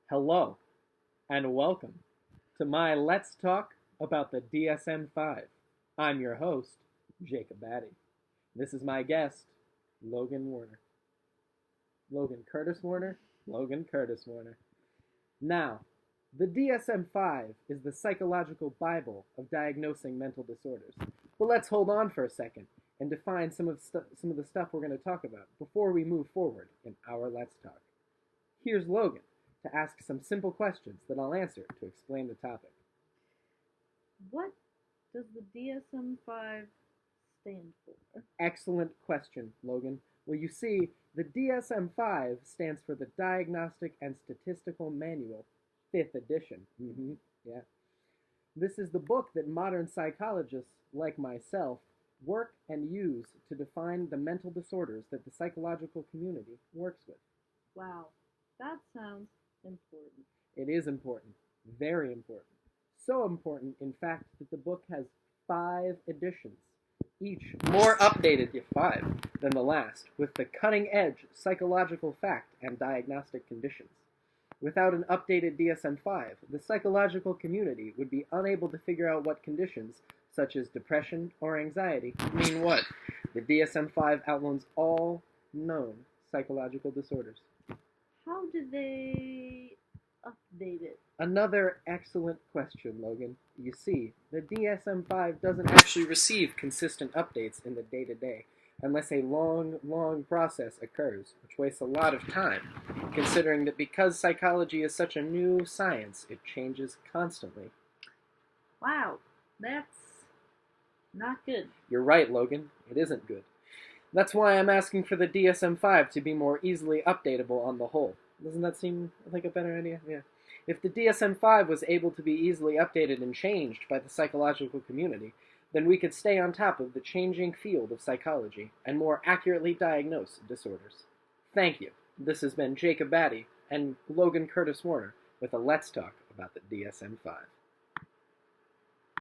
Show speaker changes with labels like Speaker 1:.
Speaker 1: Hello, and welcome to my Let's Talk about the DSM-5. I'm your host, Jacob Batty. This is my guest, Logan Warner. Logan Curtis Warner? Logan Curtis Warner. Now, the DSM-5 is the psychological Bible of diagnosing mental disorders. But let's hold on for a second and define some of the stuff we're going to talk about before we move forward in our Let's Talk. Here's Logan to ask some simple questions that I'll answer to explain the topic.
Speaker 2: What does the DSM-5 stand for?
Speaker 1: Excellent question, Logan. Well, you see, the DSM-5 stands for the Diagnostic and Statistical Manual, 5th edition. Yeah. This is the book that modern psychologists, like myself, work and use to define the mental disorders that the psychological community works with.
Speaker 2: Wow, that sounds important.
Speaker 1: It is important. Very important. So important, in fact, that the book has 5 editions, each more updated, if 5, than the last, with the cutting-edge psychological fact and diagnostic conditions. Without an updated DSM-5, the psychological community would be unable to figure out what conditions, such as depression or anxiety, mean what. The DSM-5 outlines all known psychological disorders.
Speaker 2: How did they update it?
Speaker 1: Another excellent question, Logan. You see, the DSM-5 doesn't actually receive consistent updates in the day-to-day, unless a long process occurs, which wastes a lot of time, considering that because psychology is such a new science, it changes constantly.
Speaker 2: Wow, that's not good.
Speaker 1: You're right, Logan. It isn't good. That's why I'm asking for the DSM-5 to be more easily updatable on the whole. Doesn't that seem like a better idea? Yeah. If the DSM-5 was able to be easily updated and changed by the psychological community, then we could stay on top of the changing field of psychology and more accurately diagnose disorders. Thank you. This has been Jacob Batty and Logan Curtis Warner with a Let's Talk about the DSM-5.